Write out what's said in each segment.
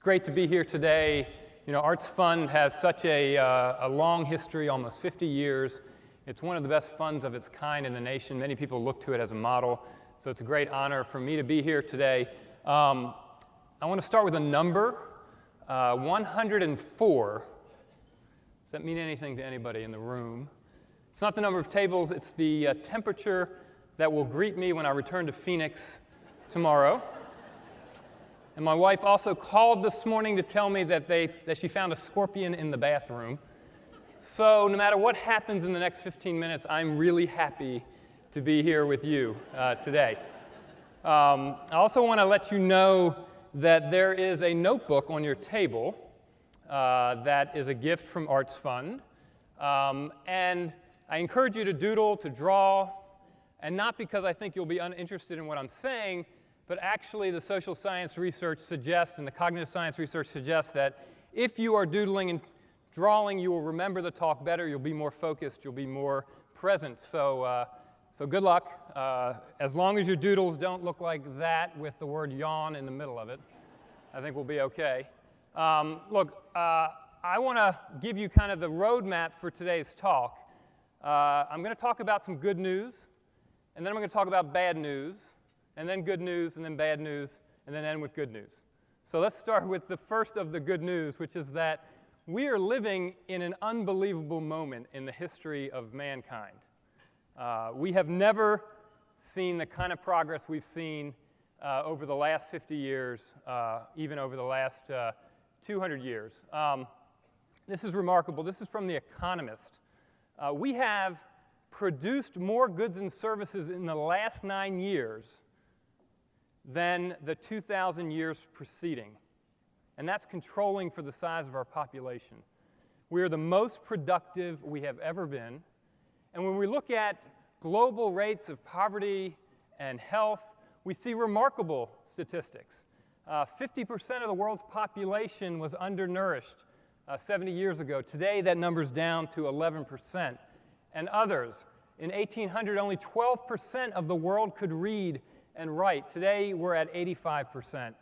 Great to be here today. You know, ArtsFund has such a long history, almost 50 years. It's one of the best funds of its kind in the nation. Many people look to it as a model, so it's a great honor for me to be here today. I want to start with a number, 104. Does that mean anything to anybody in the room? It's not the number of tables, it's the temperature that will greet me when I return to Phoenix tomorrow. And my wife also called this morning to tell me that she found a scorpion in the bathroom. So no matter what happens in the next 15 minutes, I'm really happy to be here with you today. I also want to let you know that there is a notebook on your table that is a gift from ArtsFund. And I encourage you to doodle, to draw, and not because I think you'll be uninterested in what I'm saying, but actually the social science research suggests and the cognitive science research suggests that if you are doodling and drawing, you will remember the talk better, you'll be more focused, you'll be more present. So good luck. As long as your doodles don't look like that with the word yawn in the middle of it, I think we'll be okay. Look, I want to give you kind of the roadmap for today's talk. I'm going to talk about some good news, and then I'm going to talk about bad news, and then good news, and then bad news, and then end with good news. So let's start with the first of the good news, which is that we are living in an unbelievable moment in the history of mankind. We have never seen the kind of progress we've seen over the last 50 years, even over the last 200 years. This is remarkable. This is from The Economist. We have produced more goods and services in the last 9 years than the 2,000 years preceding. And that's controlling for the size of our population. We are the most productive we have ever been. And when we look at global rates of poverty and health, we see remarkable statistics. 50% of the world's population was undernourished 70 years ago. Today, that number's down to 11%. And others, in 1800, only 12% of the world could read and write. Today, we're at 85%.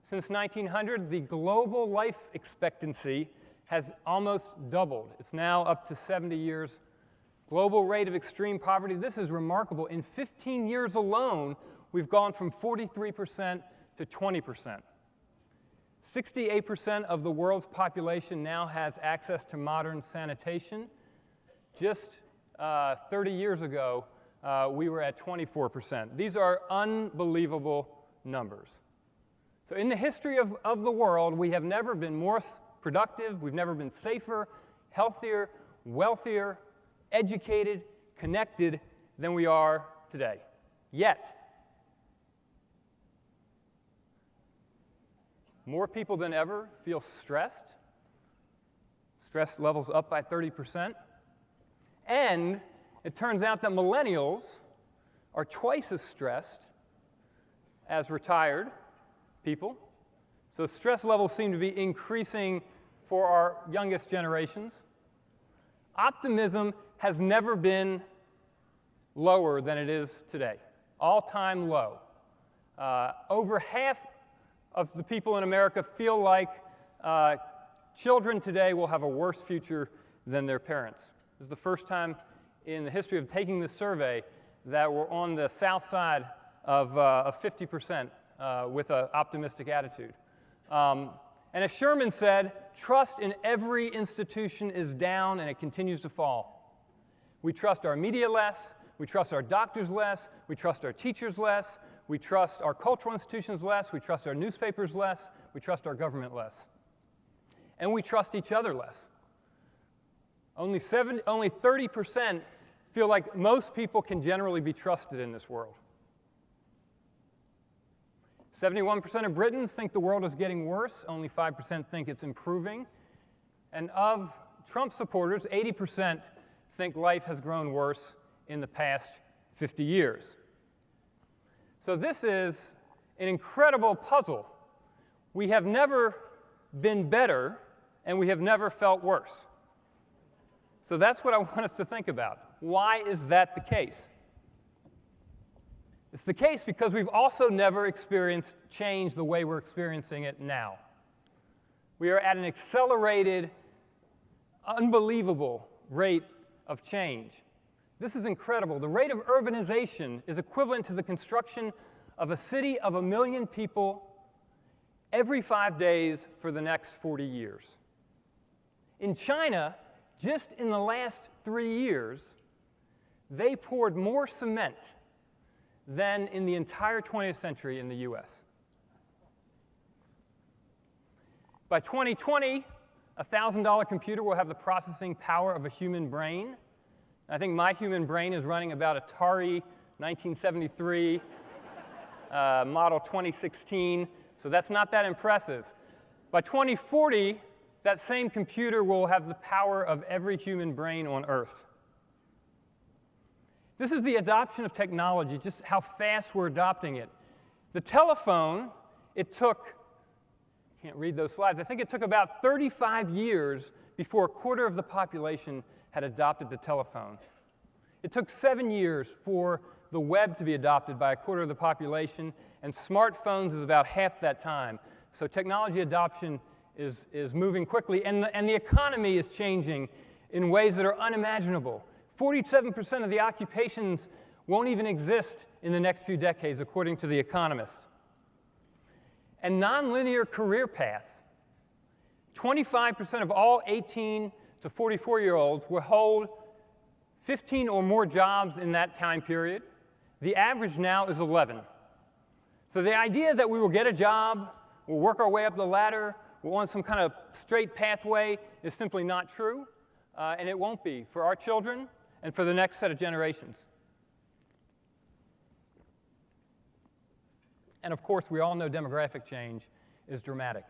Since 1900, the global life expectancy has almost doubled. It's now up to 70 years. Global rate of extreme poverty, this is remarkable. In 15 years alone, we've gone from 43% to 20%. 68% of the world's population now has access to modern sanitation. Just 30 years ago, we were at 24%. These are unbelievable numbers. So in the history of the world, we have never been more productive, we've never been safer, healthier, wealthier, educated, connected than we are today. Yet, more people than ever feel stressed. Stress levels up by 30%. And it turns out that millennials are twice as stressed as retired people. So stress levels seem to be increasing for our youngest generations. Optimism has never been lower than it is today. All-time low. Over half of the people in America feel like children today will have a worse future than their parents. This is the first time in the history of taking this survey that we're on the south side of 50% with an optimistic attitude. And as Sherman said, trust in every institution is down and it continues to fall. We trust our media less, we trust our doctors less, we trust our teachers less, we trust our cultural institutions less, we trust our newspapers less, we trust our government less. And we trust each other less. Only 30% feel like most people can generally be trusted in this world. 71% of Britons think the world is getting worse. Only 5% think it's improving. And of Trump supporters, 80% think life has grown worse in the past 50 years. So this is an incredible puzzle. We have never been better, and we have never felt worse. So that's what I want us to think about. Why is that the case? It's the case because we've also never experienced change the way we're experiencing it now. We are at an accelerated, unbelievable rate of change. This is incredible. The rate of urbanization is equivalent to the construction of a city of 1 million people every 5 days for the next 40 years. In China, just in the last 3 years, they poured more cement than in the entire 20th century in the US. By 2020, a $1,000 computer will have the processing power of a human brain. I think my human brain is running about Atari 1973, model 2016, so that's not that impressive. By 2040, that same computer will have the power of every human brain on Earth. This is the adoption of technology, just how fast we're adopting it. The telephone, it took, can't read those slides, I think it took about 35 years before a quarter of the population had adopted the telephone. It took 7 years for the web to be adopted by a quarter of the population, and smartphones is about half that time. So technology adoption is moving quickly, and the economy is changing in ways that are unimaginable. 47% of the occupations won't even exist in the next few decades, according to The Economist. And nonlinear career paths. 25% of all 18 to 44-year-olds will hold 15 or more jobs in that time period. The average now is 11. So the idea that we will get a job, we'll work our way up the ladder, we're on some kind of straight pathway is simply not true, and it won't be for our children and for the next set of generations. And of course, we all know demographic change is dramatic.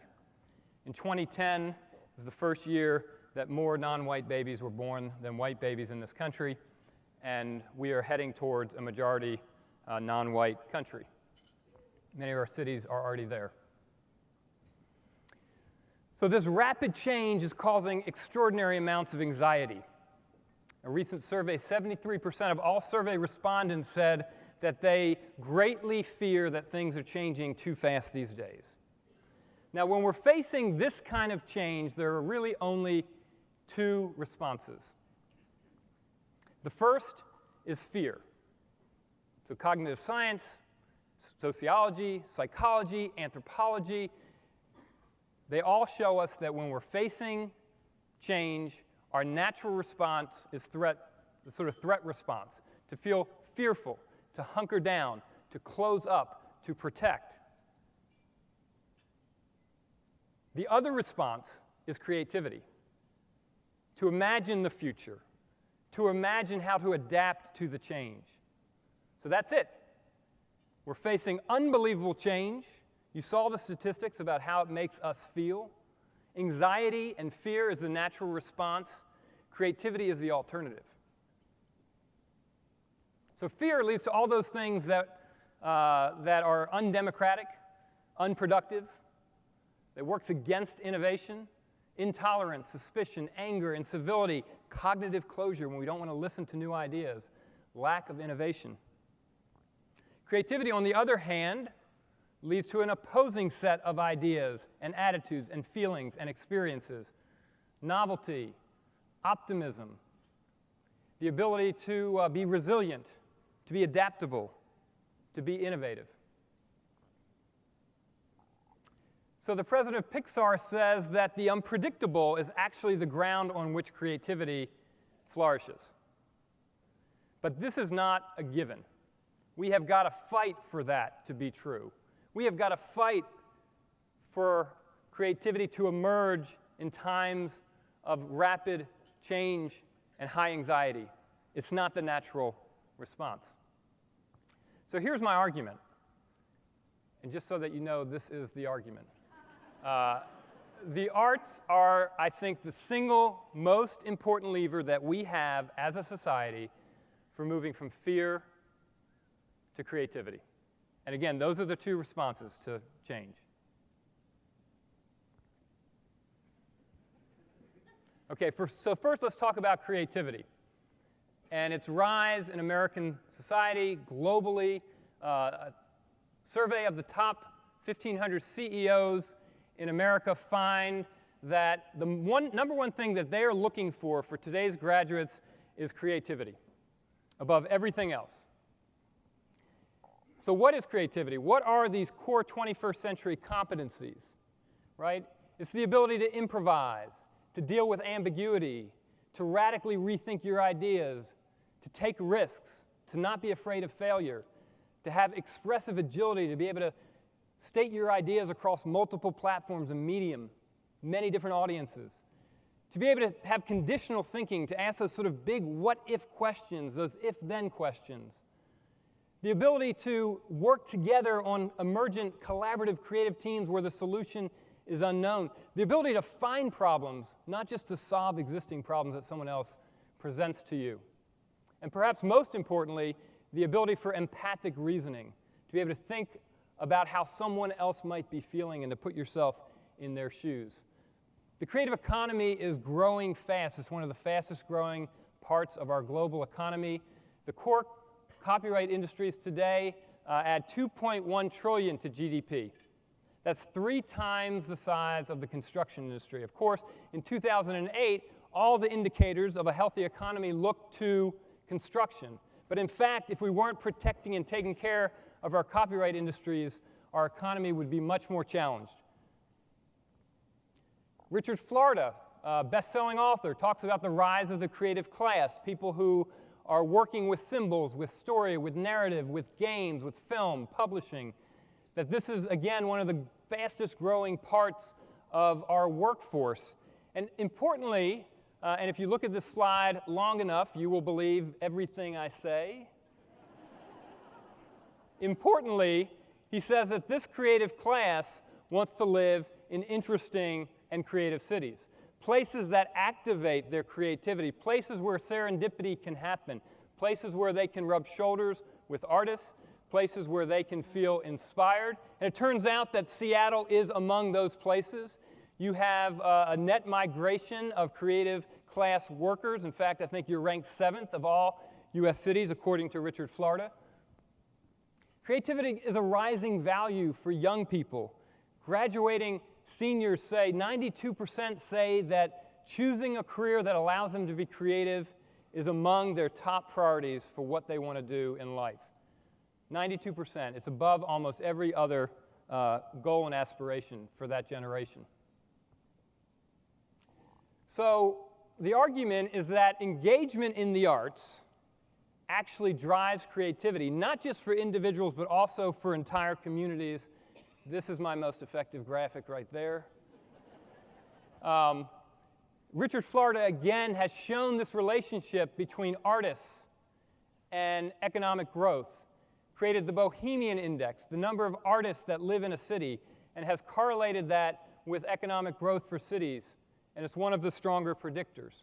In 2010 was the first year that more non-white babies were born than white babies in this country, and we are heading towards a majority non-white country. Many of our cities are already there. So this rapid change is causing extraordinary amounts of anxiety. A recent survey, 73% of all survey respondents said that they greatly fear that things are changing too fast these days. Now, when we're facing this kind of change, there are really only two responses. The first is fear. So cognitive science, sociology, psychology, anthropology, they all show us that when we're facing change, our natural response is threat, the sort of threat response, to feel fearful, to hunker down, to close up, to protect. The other response is creativity, to imagine the future, to imagine how to adapt to the change. So that's it. We're facing unbelievable change. You saw the statistics about how it makes us feel. Anxiety and fear is the natural response. Creativity is the alternative. So fear leads to all those things that are undemocratic, unproductive, that works against innovation, intolerance, suspicion, anger, incivility, cognitive closure when we don't want to listen to new ideas, lack of innovation. Creativity, on the other hand, leads to an opposing set of ideas and attitudes and feelings and experiences. Novelty, optimism, the ability to be resilient, to be adaptable, to be innovative. So the president of Pixar says that the unpredictable is actually the ground on which creativity flourishes. But this is not a given. We have got to fight for that to be true. We have got to fight for creativity to emerge in times of rapid change and high anxiety. It's not the natural response. So here's my argument. And just so that you know, this is the argument. The arts are, I think, the single most important lever that we have as a society for moving from fear to creativity. And again, those are the two responses to change. Okay, so first let's talk about creativity and its rise in American society, globally. A survey of the top 1,500 CEOs in America find that the number one thing that they are looking for today's graduates is creativity above everything else. So what is creativity? What are these core 21st century competencies, right? It's the ability to improvise, to deal with ambiguity, to radically rethink your ideas, to take risks, to not be afraid of failure, to have expressive agility, to be able to state your ideas across multiple platforms and medium, many different audiences, to be able to have conditional thinking, to ask those sort of big what-if questions, those if-then questions, the ability to work together on emergent, collaborative, creative teams where the solution is unknown, the ability to find problems, not just to solve existing problems that someone else presents to you. And perhaps most importantly, the ability for empathic reasoning, to be able to think about how someone else might be feeling and to put yourself in their shoes. The creative economy is growing fast. It's one of the fastest growing parts of our global economy. The core copyright industries today add $2.1 trillion to GDP. That's 3 times the size of the construction industry. Of course, in 2008, all the indicators of a healthy economy look to construction. But in fact, if we weren't protecting and taking care of our copyright industries, our economy would be much more challenged. Richard Florida, best-selling author, talks about the rise of the creative class, people who are working with symbols, with story, with narrative, with games, with film, publishing, that this is, again, one of the fastest growing parts of our workforce. And importantly, and if you look at this slide long enough, you will believe everything I say. Importantly, he says that this creative class wants to live in interesting and creative cities, places that activate their creativity, places where serendipity can happen, places where they can rub shoulders with artists, places where they can feel inspired. And it turns out that Seattle is among those places. You have a net migration of creative class workers. In fact, I think you're ranked 7th of all U.S. cities, according to Richard Florida. Creativity is a rising value for young people. Graduating seniors say, 92% say that choosing a career that allows them to be creative is among their top priorities for what they want to do in life. 92%. It's above almost every other goal and aspiration for that generation. So the argument is that engagement in the arts actually drives creativity, not just for individuals, but also for entire communities. This is my most effective graphic right there. Richard Florida, again, has shown this relationship between artists and economic growth, created the Bohemian Index, the number of artists that live in a city, and has correlated that with economic growth for cities, and it's one of the stronger predictors.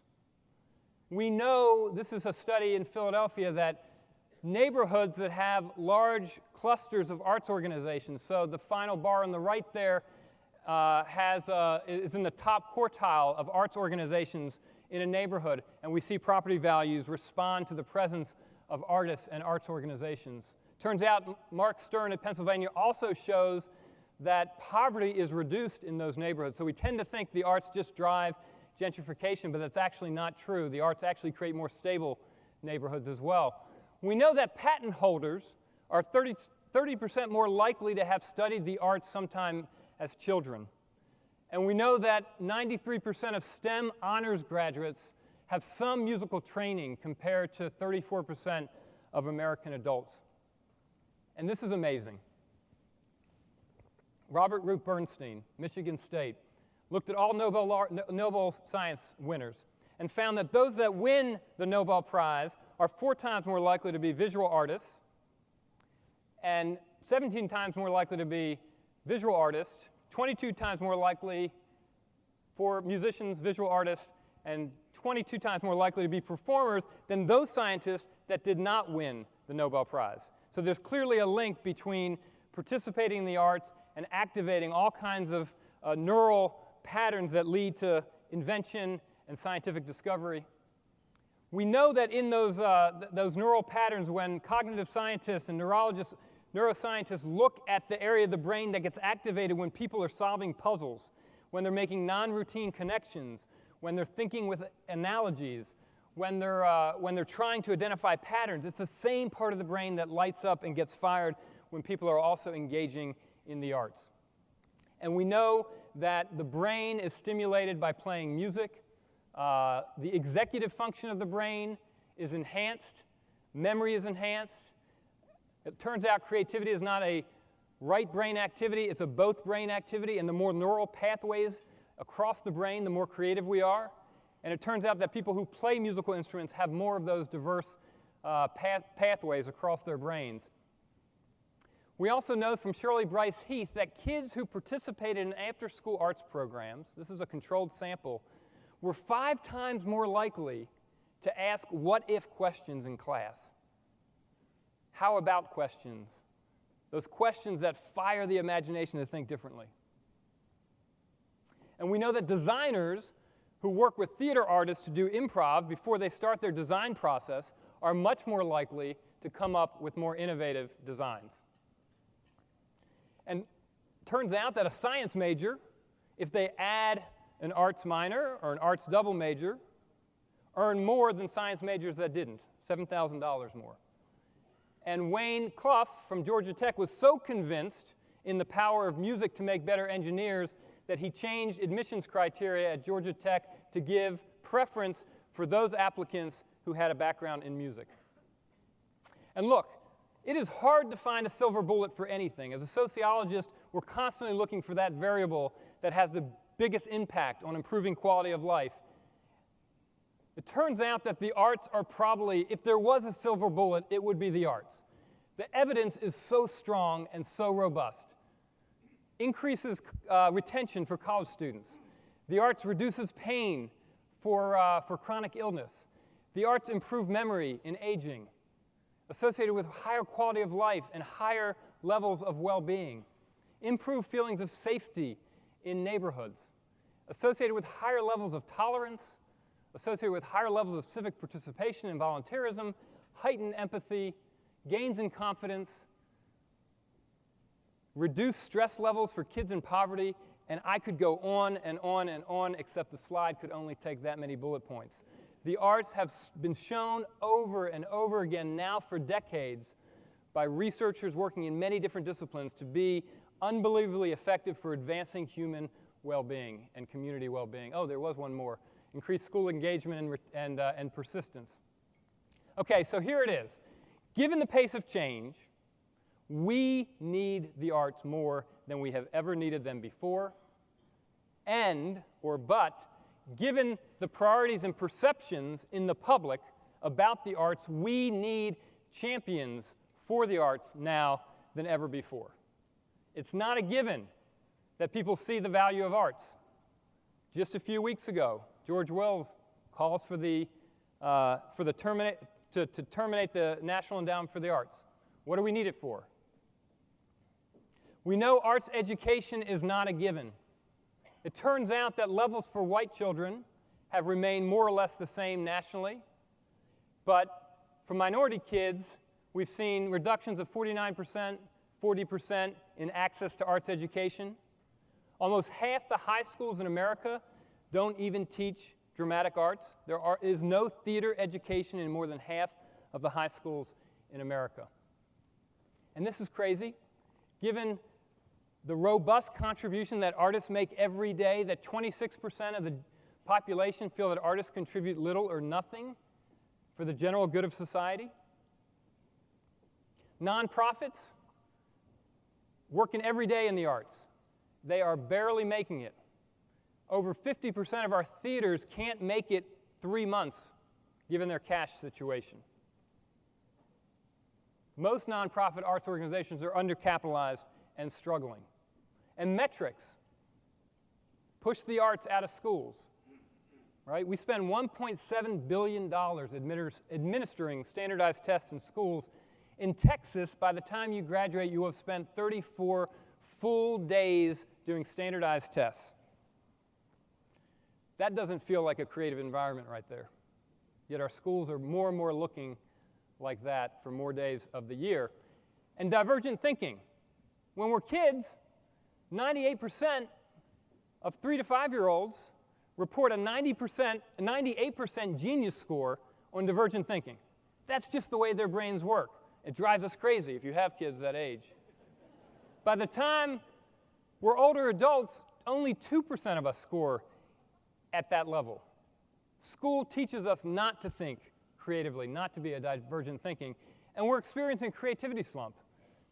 We know, this is a study in Philadelphia, that neighborhoods that have large clusters of arts organizations, so the final bar on the right there is in the top quartile of arts organizations in a neighborhood, and we see property values respond to the presence of artists and arts organizations. Turns out Mark Stern at Pennsylvania also shows that poverty is reduced in those neighborhoods. So we tend to think the arts just drive gentrification, but that's actually not true. The arts actually create more stable neighborhoods as well. We know that patent holders are 30% more likely to have studied the arts sometime as children. And we know that 93% of STEM honors graduates have some musical training compared to 34% of American adults. And this is amazing. Robert Root Bernstein, Michigan State, looked at all Nobel Science winners and found that those that win the Nobel Prize are 4 times more likely to be visual artists and 17 times more likely to be visual artists, 22 times more likely for musicians, visual artists, and 22 times more likely to be performers than those scientists that did not win the Nobel Prize. So there's clearly a link between participating in the arts and activating all kinds of neural patterns that lead to invention and scientific discovery. We know that in those neural patterns, when cognitive scientists and neuroscientists look at the area of the brain that gets activated when people are solving puzzles, when they're making non-routine connections, when they're thinking with analogies, when they're trying to identify patterns. It's the same part of the brain that lights up and gets fired when people are also engaging in the arts. And we know that the brain is stimulated by playing music. The executive function of the brain is enhanced. Memory is enhanced. It turns out creativity is not a right brain activity, it's a both brain activity, and the more neural pathways across the brain, the more creative we are. And it turns out that people who play musical instruments have more of those diverse pathways across their brains. We also know from Shirley Bryce Heath that kids who participated in after-school arts programs, this is a controlled sample, were 5 times more likely to ask what-if questions in class. How about questions? Those questions that fire the imagination to think differently. And we know that designers who work with theater artists to do improv before they start their design process are much more likely to come up with more innovative designs. And it turns out that a science major, if they add an arts minor or an arts double major, earn more than science majors that didn't, $7,000 more. And Wayne Clough from Georgia Tech was so convinced in the power of music to make better engineers that he changed admissions criteria at Georgia Tech to give preference for those applicants who had a background in music. And look, it is hard to find a silver bullet for anything. As a sociologist, we're constantly looking for that variable that has the biggest impact on improving quality of life. It turns out that the arts are probably, if there was a silver bullet, it would be the arts. The evidence is so strong and so robust. Increases retention for college students. The arts reduces pain for chronic illness. The arts improve memory in aging, associated with higher quality of life and higher levels of well-being. Improve feelings of safety in neighborhoods, associated with higher levels of tolerance, associated with higher levels of civic participation and volunteerism, heightened empathy, gains in confidence, reduced stress levels for kids in poverty, and I could go on and on and on, except the slide could only take that many bullet points. The arts have been shown over and over again now for decades by researchers working in many different disciplines to be unbelievably effective for advancing human well-being and community well-being. Oh, there was one more. Increased school engagement and persistence. Okay, so here it is. Given the pace of change, we need the arts more than we have ever needed them before. But, given the priorities and perceptions in the public about the arts, we need champions for the arts now than ever before. It's not a given that people see the value of arts. Just a few weeks ago, George Wells calls to terminate the National Endowment for the Arts. What do we need it for? We know arts education is not a given. It turns out that levels for white children have remained more or less the same nationally, but for minority kids, we've seen reductions of 49%, 40% in access to arts education. Almost half the high schools in America don't even teach dramatic arts. There is no theater education in more than half of the high schools in America. And this is crazy, given the robust contribution that artists make every day, that 26% of the population feel that artists contribute little or nothing for the general good of society. Nonprofits working every day in the arts. They are barely making it. Over 50% of our theaters can't make it 3 months, given their cash situation. Most nonprofit arts organizations are undercapitalized and struggling. And metrics push the arts out of schools, right? We spend $1.7 billion administering standardized tests in schools. In Texas, by the time you graduate, you will have spent 34 full days doing standardized tests. That doesn't feel like a creative environment right there. Yet our schools are more and more looking like that for more days of the year. And divergent thinking. When we're kids, 98% of 3 to 5-year-olds report a 98% genius score on divergent thinking. That's just the way their brains work. It drives us crazy if you have kids that age. By the time we're older adults, only 2% of us score at that level. School teaches us not to think creatively, not to be a divergent thinking, and we're experiencing a creativity slump.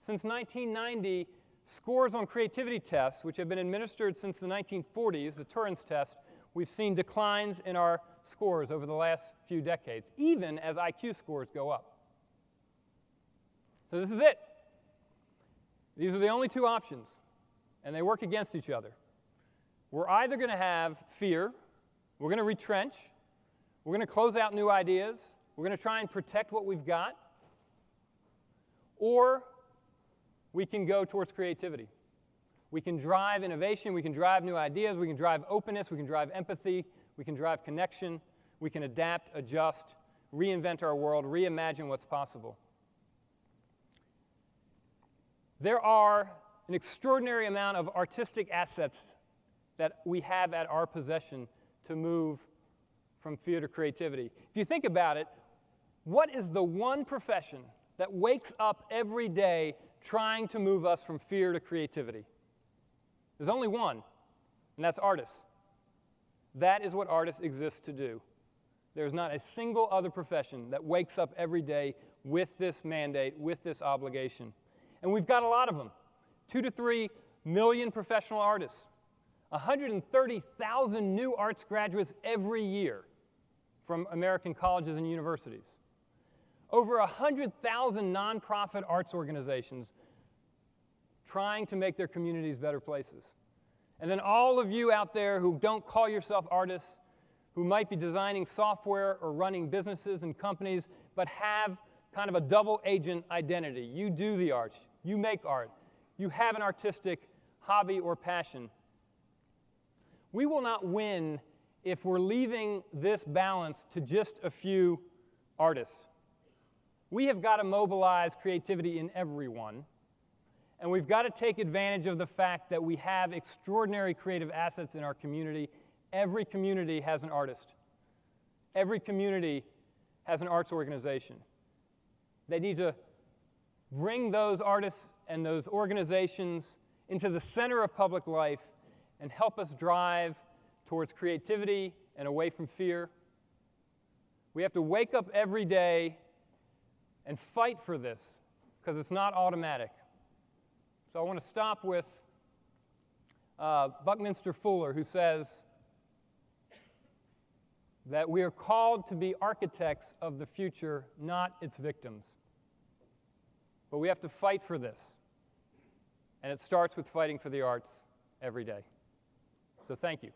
Since 1990, scores on creativity tests, which have been administered since the 1940s, the Turing's test, we've seen declines in our scores over the last few decades, even as IQ scores go up. So this is it. These are the only two options, and they work against each other. We're either going to have fear, we're going to retrench, we're going to close out new ideas, we're going to try and protect what we've got, or we can go towards creativity. We can drive innovation, we can drive new ideas, we can drive openness, we can drive empathy, we can drive connection, we can adapt, adjust, reinvent our world, reimagine what's possible. There are an extraordinary amount of artistic assets that we have at our possession to move from fear to creativity. If you think about it, what is the one profession that wakes up every day trying to move us from fear to creativity? There's only one, and that's artists. That is what artists exist to do. There's not a single other profession that wakes up every day with this mandate, with this obligation. And we've got a lot of them. 2 to 3 million professional artists. 130,000 new arts graduates every year from American colleges and universities. Over 100,000 nonprofit arts organizations trying to make their communities better places. And then all of you out there who don't call yourself artists, who might be designing software or running businesses and companies, but have kind of a double agent identity. You do the arts, you make art, you have an artistic hobby or passion. We will not win if we're leaving this balance to just a few artists. We have got to mobilize creativity in everyone, and we've got to take advantage of the fact that we have extraordinary creative assets in our community. Every community has an artist. Every community has an arts organization. They need to bring those artists and those organizations into the center of public life and help us drive towards creativity and away from fear. We have to wake up every day and fight for this, because it's not automatic. So I want to stop with Buckminster Fuller, who says that we are called to be architects of the future, not its victims. But we have to fight for this. And it starts with fighting for the arts every day. So thank you.